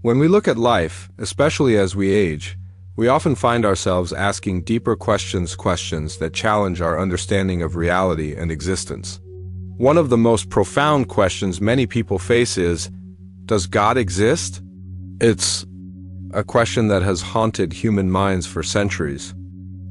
When we look at life, especially as we age, we often find ourselves asking deeper questions that challenge our understanding of reality and existence. One of the most profound questions many people face is, does God exist? It's a question that has haunted human minds for centuries.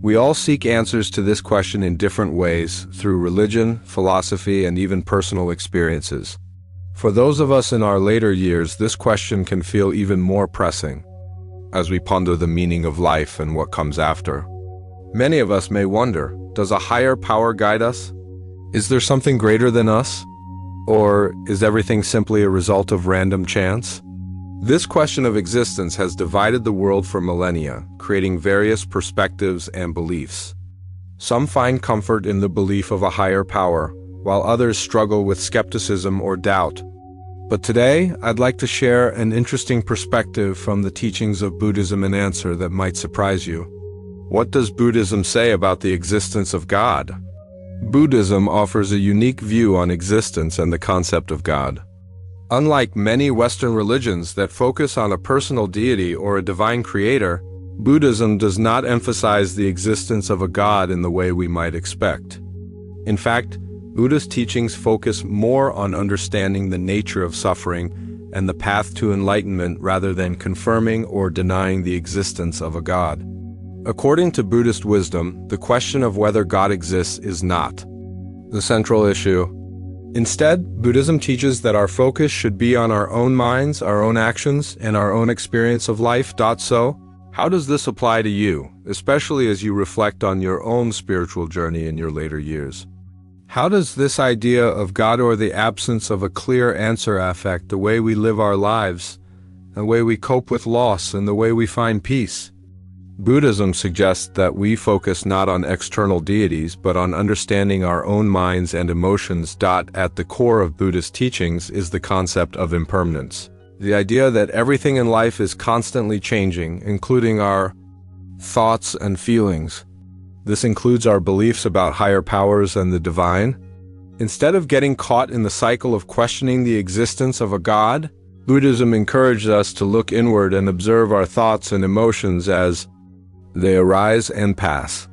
We all seek answers to this question in different ways, through religion, philosophy, and even personal experiences. For those of us in our later years, this question can feel even more pressing as we ponder the meaning of life and what comes after. Many of us may wonder, does a higher power guide us? Is there something greater than us? Or is everything simply a result of random chance? This question of existence has divided the world for millennia, creating various perspectives and beliefs. Some find comfort in the belief of a higher power, while others struggle with skepticism or doubt. But today, I'd like to share an interesting perspective from the teachings of Buddhism and answer that might surprise you. What does Buddhism say about the existence of God? Buddhism offers a unique view on existence and the concept of God. Unlike many Western religions that focus on a personal deity or a divine creator, Buddhism does not emphasize the existence of a God in the way we might expect. In fact, Buddhist teachings focus more on understanding the nature of suffering and the path to enlightenment rather than confirming or denying the existence of a God. According to Buddhist wisdom, the question of whether God exists is not the central issue. Instead, Buddhism teaches that our focus should be on our own minds, our own actions, and our own experience of life. So, how does this apply to you, especially as you reflect on your own spiritual journey in your later years? How does this idea of God or the absence of a clear answer affect the way we live our lives, the way we cope with loss, and the way we find peace? Buddhism suggests that we focus not on external deities, but on understanding our own minds and emotions. At the core of Buddhist teachings is the concept of impermanence, the idea that everything in life is constantly changing, including our thoughts and feelings. This includes our beliefs about higher powers and the divine. Instead of getting caught in the cycle of questioning the existence of a God, Buddhism encourages us to look inward and observe our thoughts and emotions as they arise and pass.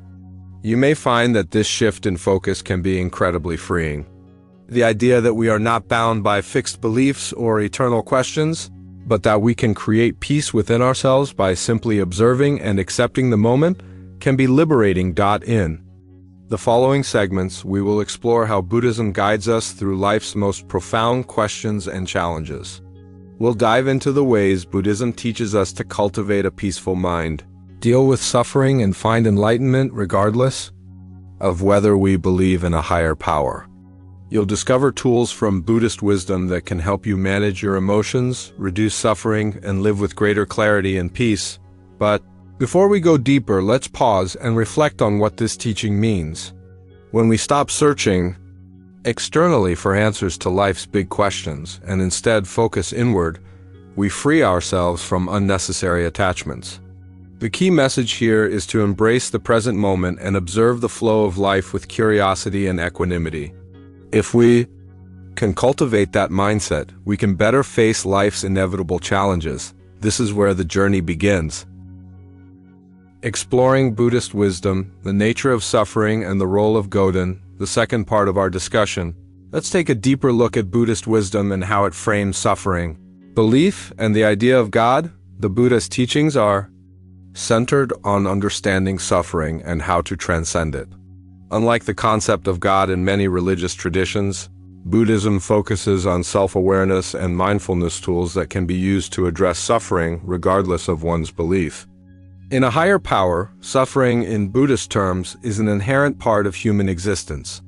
You may find that this shift in focus can be incredibly freeing. The idea that we are not bound by fixed beliefs or eternal questions, but that we can create peace within ourselves by simply observing and accepting the moment, can be liberating. In the following segments, we will explore how Buddhism guides us through life's most profound questions and challenges. We'll dive into the ways Buddhism teaches us to cultivate a peaceful mind, deal with suffering, and find enlightenment regardless of whether we believe in a higher power. You'll discover tools from Buddhist wisdom that can help you manage your emotions, reduce suffering, and live with greater clarity and peace. But before we go deeper, let's pause and reflect on what this teaching means. When we stop searching externally for answers to life's big questions and instead focus inward, we free ourselves from unnecessary attachments. The key message here is to embrace the present moment and observe the flow of life with curiosity and equanimity. If we can cultivate that mindset, we can better face life's inevitable challenges. This is where the journey begins. Exploring Buddhist wisdom, the nature of suffering, and the role of Godin, the second part of our discussion. Let's take a deeper look at Buddhist wisdom and how it frames suffering. Belief and the idea of God. The Buddha's teachings are centered on understanding suffering and how to transcend it. Unlike the concept of God in many religious traditions, Buddhism focuses on self-awareness and mindfulness tools that can be used to address suffering regardless of one's belief. In a higher power, suffering in Buddhist terms is an inherent part of human existence.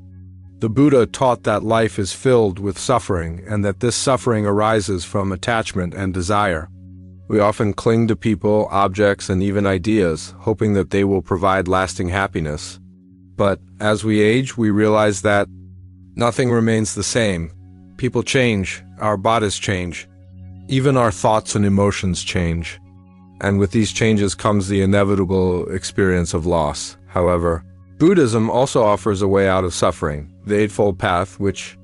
The Buddha taught that life is filled with suffering and that this suffering arises from attachment and desire. We often cling to people, objects, and even ideas, hoping that they will provide lasting happiness. But as we age, we realize that nothing remains the same. People change, our bodies change, even our thoughts and emotions change. And with these changes comes the inevitable experience of loss. However, Buddhism also offers a way out of suffering, the Eightfold Path, which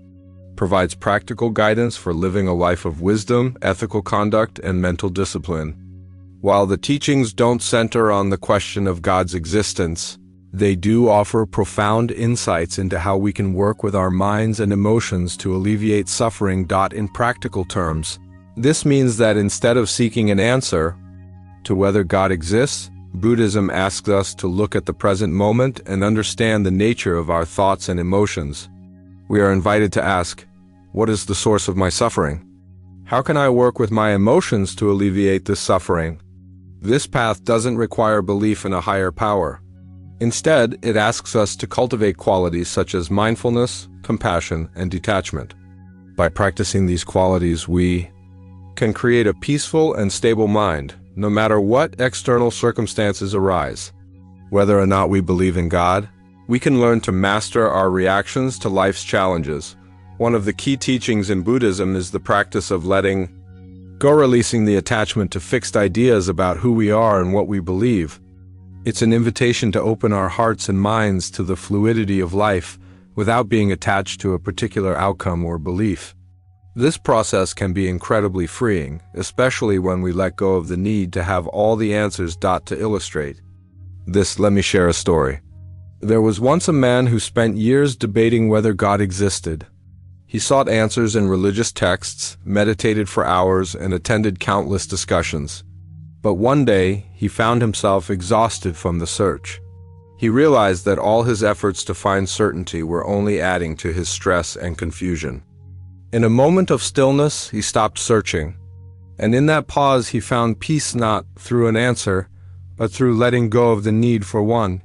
provides practical guidance for living a life of wisdom, ethical conduct, and mental discipline. While the teachings don't center on the question of God's existence, they do offer profound insights into how we can work with our minds and emotions to alleviate suffering. In practical terms, this means that instead of seeking an answer to whether God exists, Buddhism asks us to look at the present moment and understand the nature of our thoughts and emotions. We are invited to ask, what is the source of my suffering? How can I work with my emotions to alleviate this suffering? This path doesn't require belief in a higher power. Instead, it asks us to cultivate qualities such as mindfulness, compassion, and detachment. By practicing these qualities, we can create a peaceful and stable mind, no matter what external circumstances arise. Whether or not we believe in God, we can learn to master our reactions to life's challenges. One of the key teachings in Buddhism is the practice of letting go, releasing the attachment to fixed ideas about who we are and what we believe. It's an invitation to open our hearts and minds to the fluidity of life without being attached to a particular outcome or belief. This process can be incredibly freeing, especially when we let go of the need to have all the answers. To illustrate this, let me share a story. There was once a man who spent years debating whether God existed. He sought answers in religious texts, meditated for hours, and attended countless discussions. But one day, he found himself exhausted from the search. He realized that all his efforts to find certainty were only adding to his stress and confusion. In a moment of stillness, he stopped searching. And in that pause, he found peace not through an answer, but through letting go of the need for one.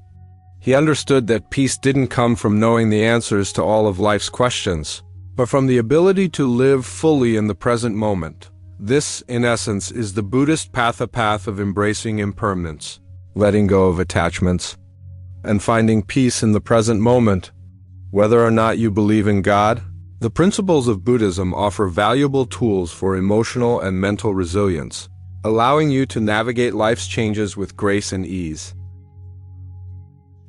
He understood that peace didn't come from knowing the answers to all of life's questions, but from the ability to live fully in the present moment. This, in essence, is the Buddhist path, a path of embracing impermanence, letting go of attachments, and finding peace in the present moment. Whether or not you believe in God, the principles of Buddhism offer valuable tools for emotional and mental resilience, allowing you to navigate life's changes with grace and ease.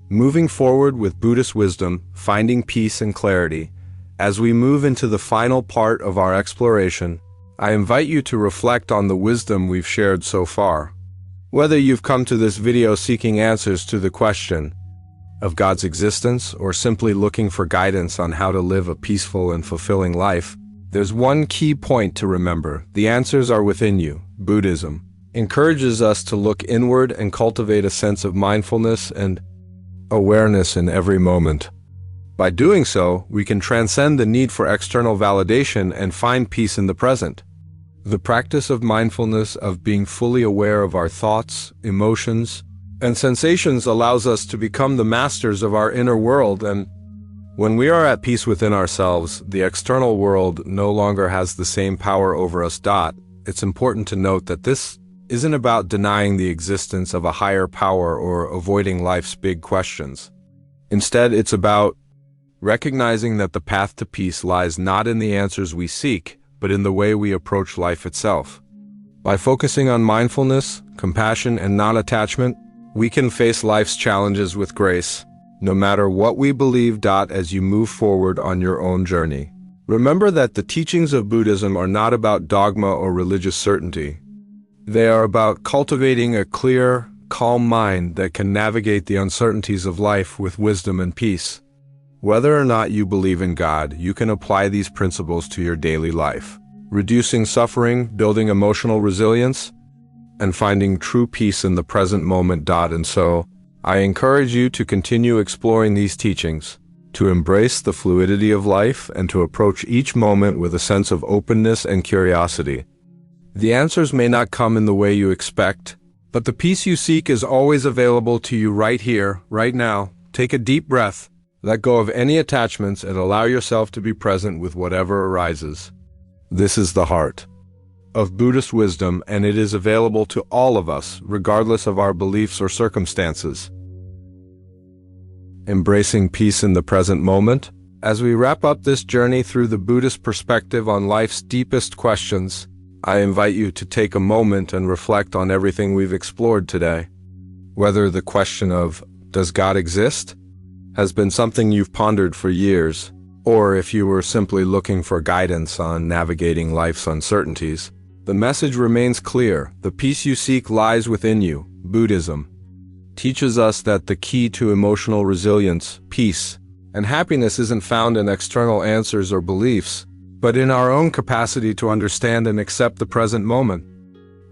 Moving forward with Buddhist wisdom, finding peace and clarity. As we move into the final part of our exploration, I invite you to reflect on the wisdom we've shared so far. Whether you've come to this video seeking answers to the question of God's existence or simply looking for guidance on how to live a peaceful and fulfilling life, there's one key point to remember. The answers are within you. Buddhism encourages us to look inward and cultivate a sense of mindfulness and awareness in every moment. By doing so, we can transcend the need for external validation and find peace in the present. The practice of mindfulness, of being fully aware of our thoughts, emotions, and sensations, allows us to become the masters of our inner world, and when we are at peace within ourselves, the external world no longer has the same power over us. It's important to note that this isn't about denying the existence of a higher power or avoiding life's big questions. Instead, it's about recognizing that the path to peace lies not in the answers we seek, but in the way we approach life itself. By focusing on mindfulness, compassion, and non-attachment, we can face life's challenges with grace, no matter what we believe. As you move forward on your own journey, remember that the teachings of Buddhism are not about dogma or religious certainty. They are about cultivating a clear, calm mind that can navigate the uncertainties of life with wisdom and peace. Whether or not you believe in God, you can apply these principles to your daily life, reducing suffering, building emotional resilience, and finding true peace in the present moment. And so, I encourage you to continue exploring these teachings, to embrace the fluidity of life, and to approach each moment with a sense of openness and curiosity. The answers may not come in the way you expect, but the peace you seek is always available to you right here, right now. Take a deep breath. Let go of any attachments and allow yourself to be present with whatever arises. This is the heart of Buddhist wisdom, and it is available to all of us, regardless of our beliefs or circumstances. Embracing peace in the present moment. As we wrap up this journey through the Buddhist perspective on life's deepest questions, I invite you to take a moment and reflect on everything we've explored today. Whether the question of, does God exist, has been something you've pondered for years, Or if you were simply looking for guidance on navigating life's uncertainties, the message remains clear. The peace you seek lies within you. Buddhism teaches us that the key to emotional resilience, peace, and happiness isn't found in external answers or beliefs, but in our own capacity to understand and accept the present moment.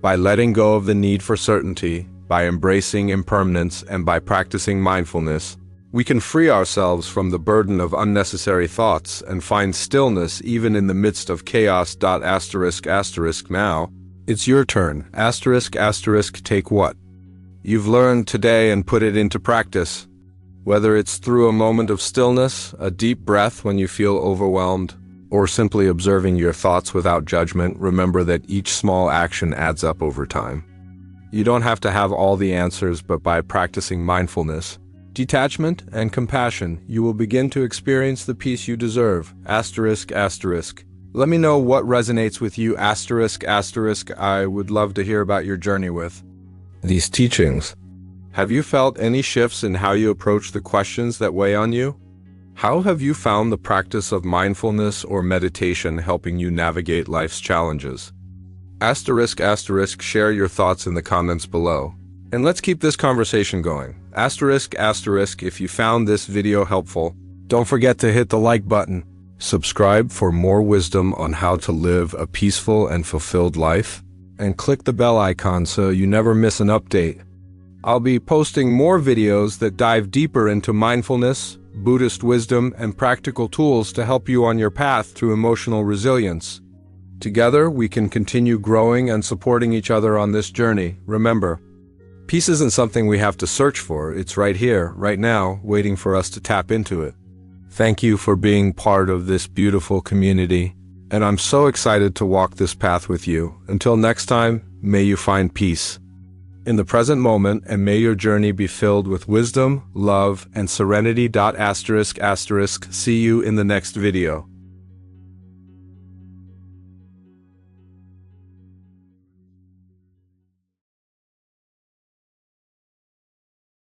By letting go of the need for certainty, by embracing impermanence, and by practicing mindfulness, we can free ourselves from the burden of unnecessary thoughts and find stillness even in the midst of chaos. Now, it's your turn. Take what you've learned today and put it into practice. Whether it's through a moment of stillness, a deep breath when you feel overwhelmed, or simply observing your thoughts without judgment, remember that each small action adds up over time. You don't have to have all the answers, but by practicing mindfulness, detachment, and compassion, you will begin to experience the peace you deserve. Let me know what resonates with you. I would love to hear about your journey with these teachings. Have you felt any shifts in how you approach the questions that weigh on you? How have you found the practice of mindfulness or meditation helping you navigate life's challenges? Share your thoughts in the comments below. And let's keep this conversation going. If you found this video helpful, don't forget to hit the like button. Subscribe for more wisdom on how to live a peaceful and fulfilled life. And click the bell icon so you never miss an update. I'll be posting more videos that dive deeper into mindfulness, Buddhist wisdom, and practical tools to help you on your path to emotional resilience. Together, we can continue growing and supporting each other on this journey. Remember, peace isn't something we have to search for. It's right here, right now, waiting for us to tap into it. Thank you for being part of this beautiful community, and I'm so excited to walk this path with you. Until next time, may you find peace in the present moment, and may your journey be filled with wisdom, love, and serenity. See you in the next video.